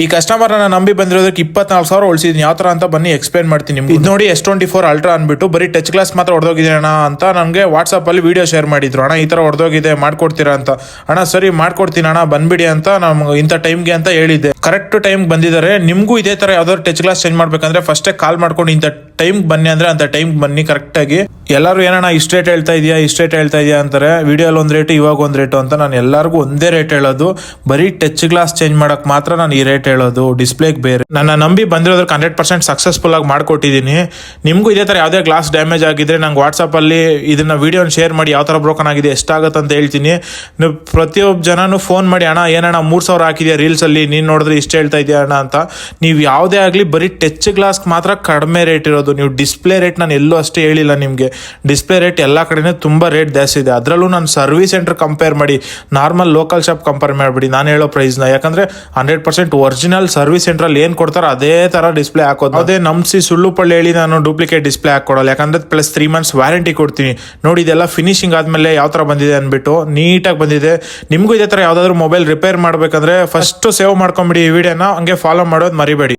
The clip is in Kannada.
ಈ ಕಸ್ಟಮರ್ ನಂಬಿ ಬಂದಿರೋದಕ್ಕೆ 24,000 ಉಳಿಸಿದೀನಿ. ಯಾವ ತರ ಅಂತ ಬನ್ನಿ ಎಕ್ಸ್ಪ್ಲೇನ್ ಮಾಡ್ತೀನಿ ನಿಮ್ಗೆ. ಇದು ನೋಡಿ S24 ಅಲ್ಟ್ರಾ ಅಂದ್ಬಿಟ್ಟು ಬರೀ ಟಚ್ ಗ್ಲಾಸ್ ಮಾತ್ರ ಹೊಡೆದೋಗಿದೆ ಅಣ್ಣ ಅಂತ ನನಗೆ ವಾಟ್ಸ್ಆಪ್ ಅಲ್ಲಿ ವಿಡಿಯೋ ಶೇರ್ ಮಾಡಿದ್ರು. ಅಣ್ಣ ಈ ತರ ಹೊಡೆದೋಗಿದೆ ಮಾಡ್ಕೊಡ್ತೀರಾ ಅಂತ. ಅಣ್ಣ ಸರಿ ಮಾಡ್ಕೊಡ್ತೀನಿ ಅಣ್ಣ ಬಂದ್ಬಿಡಿ ಅಂತ ನಮ್ಗೆ ಇಂಥ ಟೈಮ್ಗೆ ಅಂತ ಹೇಳಿದ್ದೆ. ಕರೆಕ್ಟ್ ಟೈಮ್ ಬಂದಿದ್ದಾರೆ. ನಿಮ್ಗೂ ಇದೇ ತರ ಯಾವ್ದಾದ್ರು ಟಚ್ ಗ್ಲಾಸ್ ಚೇಂಜ್ ಮಾಡ್ಬೇಕಂದ್ರೆ ಫಸ್ಟೇ ಕಾಲ್ ಮಾಡ್ಕೊಂಡು ಇಂಥ ಟೈಮ್ ಬನ್ನಿ ಅಂದ್ರೆ ಅಂತ ಟೈಮ್ ಬನ್ನಿ ಕರೆಕ್ಟ್ ಆಗಿ. ಎಲ್ಲರೂ ಏನಣ್ಣ ಇಷ್ಟ ರೇಟ್ ಹೇಳ್ತಾ ಇದೆಯಾ ಅಂತಾರೆ. ವಿಡಿಯೋಲಿ ಒಂದ್ ರೇಟ್ ಇವಾಗ ಒಂದ್ ರೇಟು ಅಂತ. ನಾನು ಎಲ್ಲರಿಗೂ ಒಂದೇ ರೇಟ್ ಹೇಳೋದು. ಬರೀ ಟಚ್ ಗ್ಲಾಸ್ ಚೇಂಜ್ ಮಾಡಕ್ ಮಾತ್ರ ನಾನು ಈ ರೇಟ್ ಹೇಳೋದು, ಡಿಸ್ಪ್ಲೇಗೆ ಬೇರೆ. ನನ್ನ ನಂಬಿ ಬಂದಿರೋದಕ್ಕೆ 100% ಸಕ್ಸಸ್ಫುಲ್ ಆಗಿ ಮಾಡ್ಕೊಟ್ಟಿದ್ದೀನಿ. ನಿಮ್ಗೂ ಇದೇ ತರ ಯಾವುದೇ ಗ್ಲಾಸ್ ಡ್ಯಾಮೇಜ್ ಆಗಿದ್ರೆ ನಂಗೆ ವಾಟ್ಸಪ್ ಅಲ್ಲಿ ಇದನ್ನ ವಿಡಿಯೋನ ಶೇರ್ ಮಾಡಿ ಯಾವ ತರ ಬ್ರೋಕನ್ ಆಗಿದೆ ಎಷ್ಟಾಗತ್ತೆ ಅಂತ ಹೇಳ್ತೀನಿ. ನೀವು ಪ್ರತಿಯೊಬ್ಬ ಜನನು ಫೋನ್ ಮಾಡಿ ಅಣ್ಣ ಏನಣ್ಣ 3,000 ಹಾಕಿದ್ಯಾ ರೀಲ್ಸ್ ಅಲ್ಲಿ, ನೀನ್ ನೋಡಿದ್ರೆ ಇಷ್ಟ ಹೇಳ್ತಾ ಇದೆಯಾ ಅಣ್ಣ ಅಂತ. ನೀವು ಯಾವುದೇ ಆಗಲಿ ಬರೀ ಟಚ್ ಗ್ಲಾಸ್ ಮಾತ್ರ ಕಡಿಮೆ ರೇಟ್ ಇರೋದು. ನೀವು ಡಿಸ್ಪ್ಲೇ ರೇಟ್ ನಾನು ಎಲ್ಲೂ ಅಷ್ಟೇ ಹೇಳಿಲ್ಲ ನಿಮಗೆ. ಡಿಸ್ಪ್ಲೇ ರೇಟ್ ಎಲ್ಲ ಕಡೆನೇ ತುಂಬ ರೇಟ್ ಜಾಸ್ತಿ ಇದೆ. ಅದರಲ್ಲೂ ನಾನು ಸರ್ವಿಸ್ ಸೆಂಟರ್ ಕಂಪೇರ್ ಮಾಡಿ, ನಾರ್ಮಲ್ ಲೋಕಲ್ ಶಾಪ್ ಕಂಪೇರ್ ಮಾಡಿಬಿಡಿ ನಾನು ಹೇಳೋ ಪ್ರೈಸ್ನ. ಯಾಕಂದರೆ 100% ಒರಿಜಿನಲ್ ಸರ್ವಿಸ್ ಸೆಂಟ್ರಲ್ಲಿ ಏನು ಕೊಡ್ತಾರೋ ಅದೇ ಥರ ಡಿಸ್ಪ್ಲೇ ಹಾಕೋದು. ಅದೇ ನಂಬಿಸಿ ಸುಳ್ಳು ಪಳ್ಳಿ ಹೇಳಿ ನಾನು ಡೂಪ್ಲಿಕೇಟ್ ಡಿಸ್ಪ್ಲೇ ಹಾಕೊಡಲ್ಲ. ಯಾಕಂದರೆ ಪ್ಲಸ್ 3 months ವ್ಯಾರಂಟಿ ಕೊಡ್ತೀನಿ. ನೋಡಿ ಇದೆಲ್ಲ ಫಿನಿಶಿಂಗ್ ಆದಮೇಲೆ ಯಾವ ಥರ ಬಂದಿದೆ ಅಂದ್ಬಿಟ್ಟು ನೀಟಾಗಿ ಬಂದಿದೆ. ನಿಮಗೂ ಇದೇ ಥರ ಯಾವುದಾದ್ರೂ ಮೊಬೈಲ್ ರಿಪೇರ್ ಮಾಡಬೇಕಂದ್ರೆ ಫಸ್ಟ್ ಸೇವ್ ಮಾಡ್ಕೊಂಬಿಡಿ ಈ ವಿಡಿಯೋನ, ಹಂಗೆ ಫಾಲೋ ಮಾಡೋದು ಮರಿಬೇಡಿ.